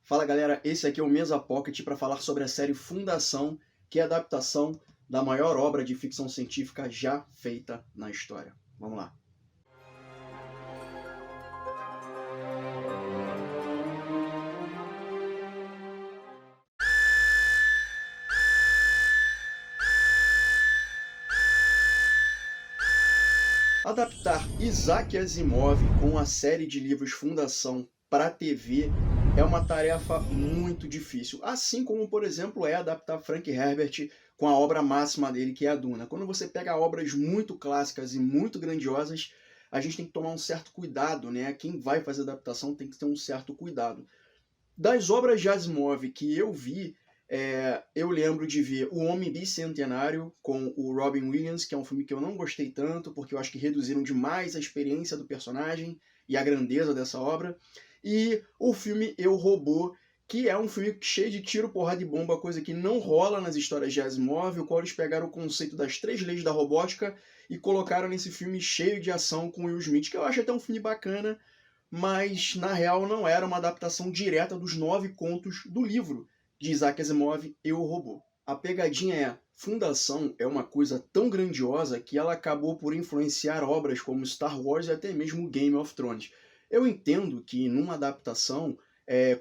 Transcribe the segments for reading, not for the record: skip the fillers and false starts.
Fala galera, esse aqui é o Mesa Pocket para falar sobre a série Fundação, que é a adaptação da maior obra de ficção científica já feita na história. Vamos lá. Adaptar Isaac Asimov com a série de livros Fundação para a TV é uma tarefa muito difícil, assim como, por exemplo, é adaptar Frank Herbert com a obra máxima dele, que é a Duna. Quando você pega obras muito clássicas e muito grandiosas, a gente tem que tomar um certo cuidado, né? Quem vai fazer adaptação tem que ter um certo cuidado. Das obras de Asimov que eu vi, eu lembro de ver O Homem Bicentenário com o Robin Williams, que é um filme que eu não gostei tanto, porque eu acho que reduziram demais a experiência do personagem e a grandeza dessa obra. E o filme Eu, Robô, que é um filme cheio de tiro, porrada e bomba, coisa que não rola nas histórias de Asimov, o qual eles pegaram o conceito das 3 leis da robótica e colocaram nesse filme cheio de ação com Will Smith, que eu acho até um filme bacana, mas na real não era uma adaptação direta dos 9 contos do livro de Isaac Asimov, Eu, Robô. A pegadinha é, Fundação é uma coisa tão grandiosa que ela acabou por influenciar obras como Star Wars e até mesmo Game of Thrones. Eu entendo que numa adaptação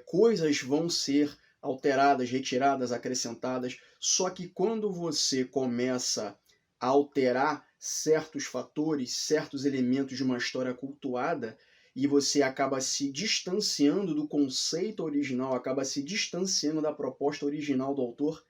coisas vão ser alteradas, retiradas, acrescentadas, só que quando você começa a alterar certos fatores, certos elementos de uma história cultuada, e você acaba se distanciando do conceito original, acaba se distanciando da proposta original do autor,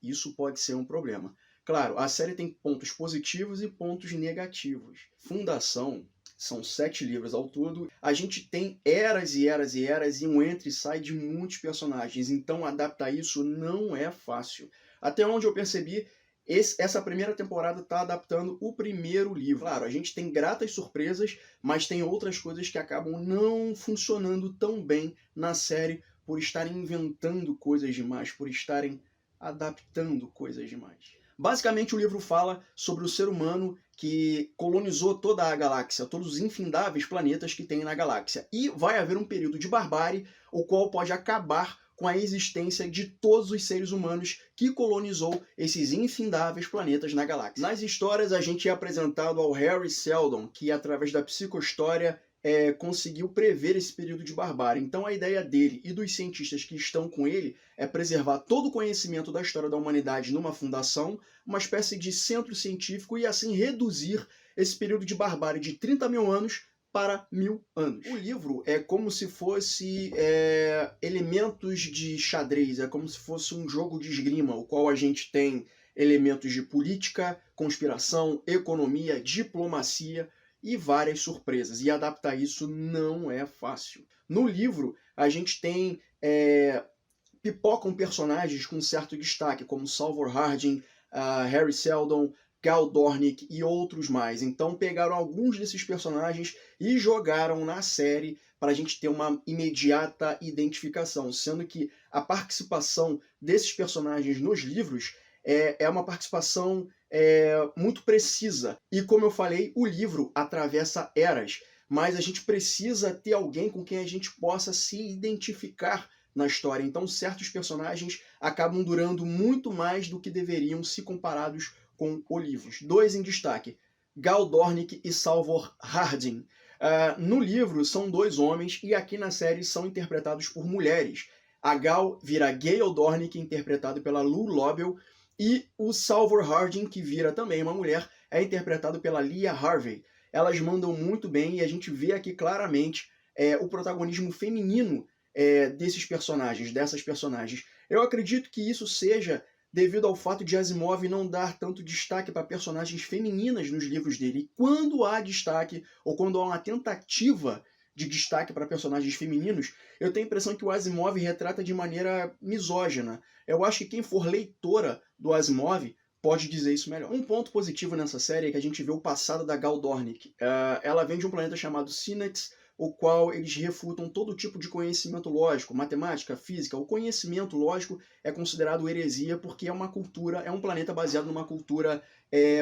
isso pode ser um problema. Claro, a série tem pontos positivos e pontos negativos. Fundação são 7 livros ao todo. A gente tem eras e eras e eras e um entra e sai de muitos personagens, então adaptar isso não é fácil. Até onde eu percebi, essa primeira temporada está adaptando o primeiro livro. Claro, a gente tem gratas surpresas, mas tem outras coisas que acabam não funcionando tão bem na série por estarem inventando coisas demais, por estarem adaptando coisas demais. Basicamente, o livro fala sobre o ser humano que colonizou toda a galáxia, todos os infindáveis planetas que tem na galáxia. E vai haver um período de barbárie, o qual pode acabar com a existência de todos os seres humanos que colonizou esses infindáveis planetas na galáxia. Nas histórias, a gente é apresentado ao Hari Seldon, que através da psicohistória conseguiu prever esse período de barbárie. Então a ideia dele e dos cientistas que estão com ele é preservar todo o conhecimento da história da humanidade numa fundação, uma espécie de centro científico, e assim reduzir esse período de barbárie de 30 mil anos para 1000 anos. O livro é como se fosse elementos de xadrez, é como se fosse um jogo de esgrima, o qual a gente tem elementos de política, conspiração, economia, diplomacia e várias surpresas. E adaptar isso não é fácil. No livro, a gente tem pipocam personagens com certo destaque, como Salvor Hardin, Hari Seldon, Gal Dornick e outros mais. Então pegaram alguns desses personagens e jogaram na série para a gente ter uma imediata identificação, sendo que a participação desses personagens nos livros é uma participação muito precisa. E como eu falei, o livro atravessa eras, mas a gente precisa ter alguém com quem a gente possa se identificar na história. Então certos personagens acabam durando muito mais do que deveriam se comparados com o livro. 2 em destaque, Gal Dornick e Salvor Hardin. No livro são 2 homens e aqui na série são interpretados por mulheres. A Gal vira Gale Dornick, interpretado pela Lou Lobel, e o Salvor Hardin, que vira também uma mulher, é interpretado pela Leah Harvey. Elas mandam muito bem e a gente vê aqui claramente o protagonismo feminino desses personagens, dessas personagens. Eu acredito que isso seja devido ao fato de Asimov não dar tanto destaque para personagens femininas nos livros dele. E quando há destaque, ou quando há uma tentativa de destaque para personagens femininos, eu tenho a impressão que o Asimov retrata de maneira misógina. Eu acho que quem for leitora do Asimov pode dizer isso melhor. Um ponto positivo nessa série é que a gente vê o passado da Gal Dornick. Ela vem de um planeta chamado Sinex, o qual eles refutam todo tipo de conhecimento lógico, matemática, física. O conhecimento lógico é considerado heresia porque é uma cultura, é um planeta baseado numa cultura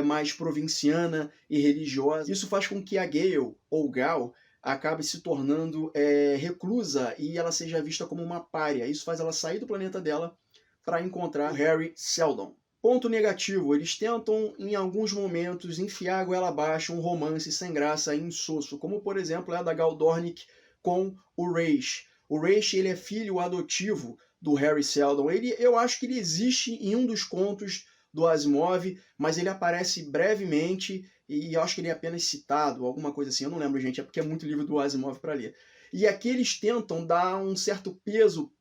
mais provinciana e religiosa. Isso faz com que a Gale, ou Gal, acabe se tornando reclusa e ela seja vista como uma pária. Isso faz ela sair do planeta dela para encontrar o Harry Seldon. Ponto negativo, eles tentam em alguns momentos enfiar goela abaixo um romance sem graça e insosso, como por exemplo é a da Gal Dornick com o Raish. O Raish, ele é filho adotivo do Harry Seldon. Eu acho que ele existe em um dos contos do Asimov, mas ele aparece brevemente e eu acho que ele é apenas citado, alguma coisa assim, eu não lembro, gente, é porque é muito livro do Asimov para ler. E aqui eles tentam dar um certo peso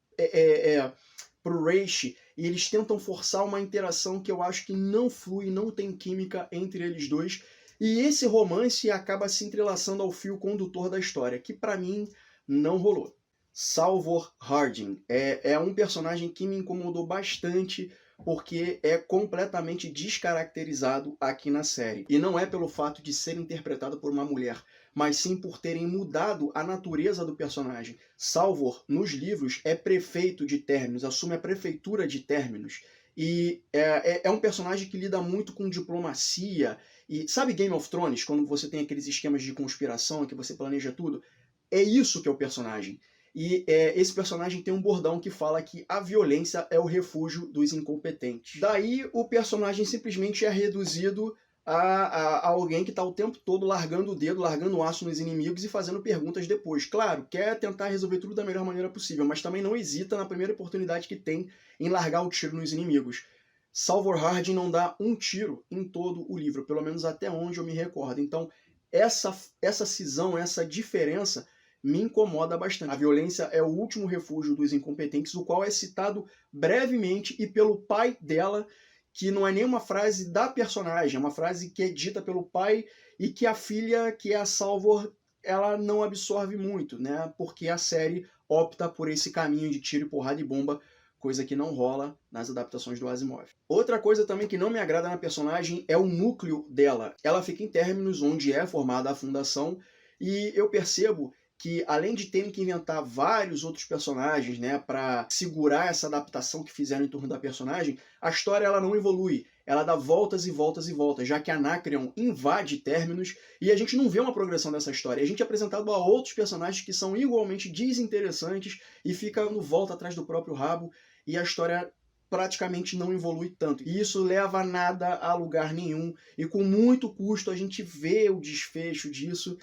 pro Raish, e eles tentam forçar uma interação que eu acho que não flui, não tem química entre eles dois, e esse romance acaba se entrelaçando ao fio condutor da história, que para mim não rolou. Salvor Harding é um personagem que me incomodou bastante, porque é completamente descaracterizado aqui na série. E não é pelo fato de ser interpretado por uma mulher, mas sim por terem mudado a natureza do personagem. Salvor, nos livros, é prefeito de Terminus, assume a prefeitura de Terminus. E é um personagem que lida muito com diplomacia. E sabe Game of Thrones, quando você tem aqueles esquemas de conspiração, que você planeja tudo? É isso que é o personagem. E esse personagem tem um bordão que fala que a violência é o refúgio dos incompetentes. Daí o personagem simplesmente é reduzido a alguém que está o tempo todo largando o dedo, largando o aço nos inimigos e fazendo perguntas depois. Claro, quer tentar resolver tudo da melhor maneira possível, mas também não hesita na primeira oportunidade que tem em largar o tiro nos inimigos. Salvor Harding não dá um tiro em todo o livro, pelo menos até onde eu me recordo. Então, essa cisão, essa diferença me incomoda bastante. A violência é o último refúgio dos incompetentes, o qual é citado brevemente e pelo pai dela, que não é nenhuma frase da personagem, é uma frase que é dita pelo pai e que a filha, que é a Salvor, ela não absorve muito, né? Porque a série opta por esse caminho de tiro, porrada e bomba, coisa que não rola nas adaptações do Asimov. Outra coisa também que não me agrada na personagem é o núcleo dela. Ela fica em Terminus, onde é formada a fundação, e eu percebo que além de terem que inventar vários outros personagens, né, para segurar essa adaptação que fizeram em torno da personagem, a história ela não evolui. Ela dá voltas e voltas e voltas, já que Anacreon invade Terminus e a gente não vê uma progressão dessa história. A gente é apresentado a outros personagens que são igualmente desinteressantes e fica no volta atrás do próprio rabo e a história praticamente não evolui tanto. E isso leva nada a lugar nenhum e com muito custo a gente vê o desfecho disso,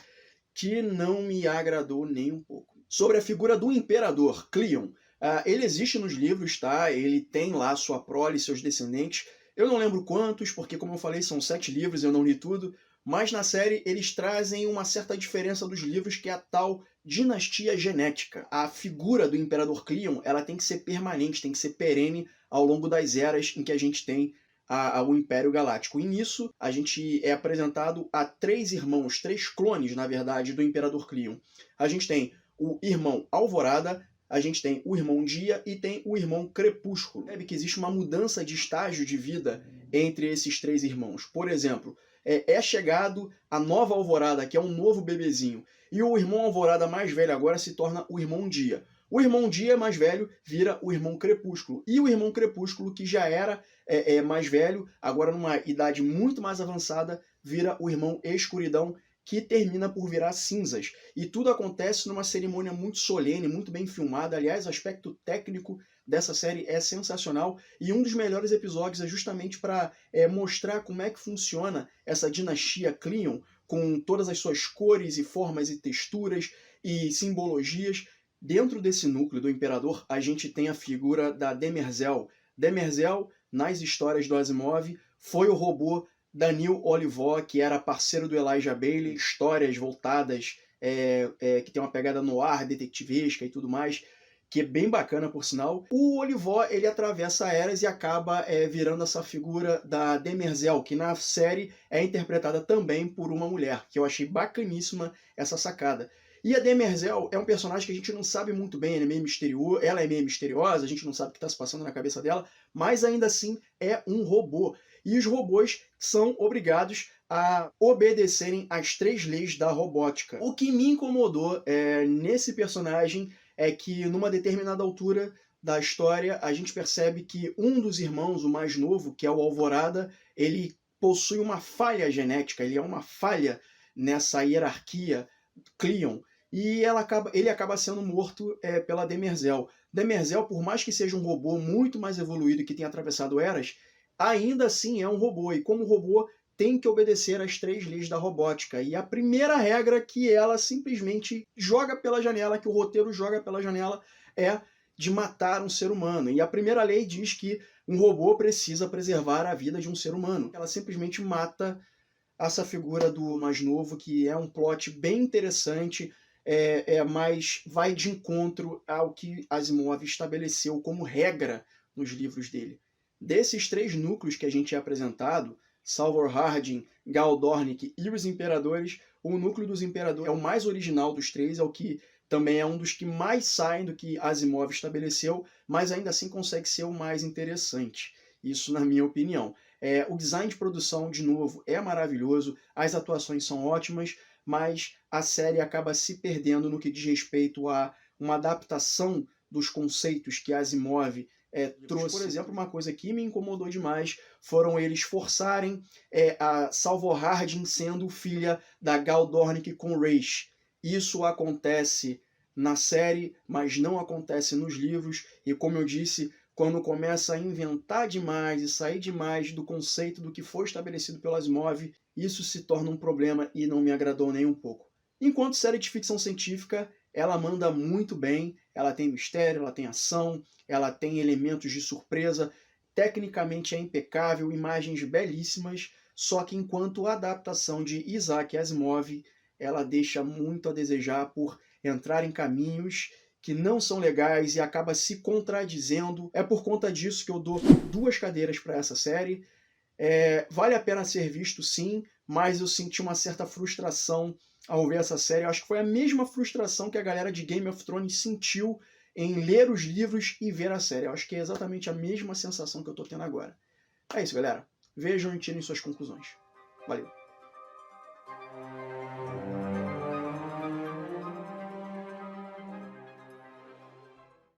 que não me agradou nem um pouco. Sobre a figura do Imperador, Cleon, ele existe nos livros, tá? Ele tem lá sua prole, seus descendentes. Eu não lembro quantos, porque como eu falei, são 7 livros, eu não li tudo, mas na série eles trazem uma certa diferença dos livros, que é a tal dinastia genética. A figura do Imperador Cleon, ela tem que ser permanente, tem que ser perene ao longo das eras em que a gente tem ao Império Galáctico. E nisso, a gente é apresentado a 3 irmãos, 3 clones, na verdade, do Imperador Cleon. A gente tem o irmão Alvorada, a gente tem o irmão Dia e tem o irmão Crepúsculo. Percebe que existe uma mudança de estágio de vida entre esses 3 irmãos. Por exemplo, é chegado a nova Alvorada, que é um novo bebezinho, e o irmão Alvorada mais velho agora se torna o irmão Dia. O irmão Dia mais velho vira o irmão Crepúsculo. E o irmão Crepúsculo, que já era mais velho, agora numa idade muito mais avançada, vira o irmão Escuridão, que termina por virar cinzas. E tudo acontece numa cerimônia muito solene, muito bem filmada. Aliás, o aspecto técnico dessa série é sensacional. E um dos melhores episódios é justamente para mostrar como é que funciona essa dinastia Cleon, com todas as suas cores e formas e texturas e simbologias. Dentro desse núcleo do Imperador, a gente tem a figura da Demerzel. Demerzel, nas histórias do Asimov, foi o robô da Neil Olivaw, que era parceiro do Elijah Baley, histórias voltadas, que tem uma pegada no ar, detetivesca e tudo mais, que é bem bacana, por sinal. O Olivaw, ele atravessa eras e acaba virando essa figura da Demerzel, que na série é interpretada também por uma mulher, que eu achei bacaníssima essa sacada. E a Demerzel é um personagem que a gente não sabe muito bem, ela é meio misteriosa, a gente não sabe o que está se passando na cabeça dela, mas ainda assim é um robô. E os robôs são obrigados a obedecerem às 3 leis da robótica. O que me incomodou nesse personagem é que numa determinada altura da história a gente percebe que um dos irmãos, o mais novo, que é o Alvorada, ele possui uma falha genética, ele é uma falha nessa hierarquia Cleon, e ele acaba sendo morto pela Demerzel. Demerzel, por mais que seja um robô muito mais evoluído e que tenha atravessado eras, ainda assim é um robô, e como robô tem que obedecer às 3 leis da robótica. E a primeira regra que ela simplesmente joga pela janela, que o roteiro joga pela janela, é de matar um ser humano. E a primeira lei diz que um robô precisa preservar a vida de um ser humano. Ela simplesmente mata essa figura do mais novo, que é um plot bem interessante, mas vai de encontro ao que Asimov estabeleceu como regra nos livros dele. Desses 3 núcleos que a gente é apresentado, Salvor Hardin, Gal Dornick e os Imperadores, o núcleo dos Imperadores é o mais original dos 3, é o que também é um dos que mais saem do que Asimov estabeleceu, mas ainda assim consegue ser o mais interessante. Isso na minha opinião. O design de produção, de novo, é maravilhoso, as atuações são ótimas, mas a série acaba se perdendo no que diz respeito a uma adaptação dos conceitos que Asimov trouxe. Por exemplo, uma coisa que me incomodou demais foram eles forçarem a Salvor Hardin sendo filha da Gal Dornick com Raish. Isso acontece na série, mas não acontece nos livros, e como eu disse, quando começa a inventar demais e sair demais do conceito do que foi estabelecido pelo Asimov, isso se torna um problema e não me agradou nem um pouco. Enquanto série de ficção científica, ela manda muito bem, ela tem mistério, ela tem ação, ela tem elementos de surpresa, tecnicamente é impecável, imagens belíssimas, só que enquanto a adaptação de Isaac Asimov, ela deixa muito a desejar por entrar em caminhos que não são legais e acaba se contradizendo. É por conta disso que eu dou 2 cadeiras para essa série. Vale a pena ser visto, sim, mas eu senti uma certa frustração ao ver essa série. Eu acho que foi a mesma frustração que a galera de Game of Thrones sentiu em ler os livros e ver a série. Eu acho que é exatamente a mesma sensação que eu estou tendo agora. É isso, galera. Vejam e tirem suas conclusões. Valeu!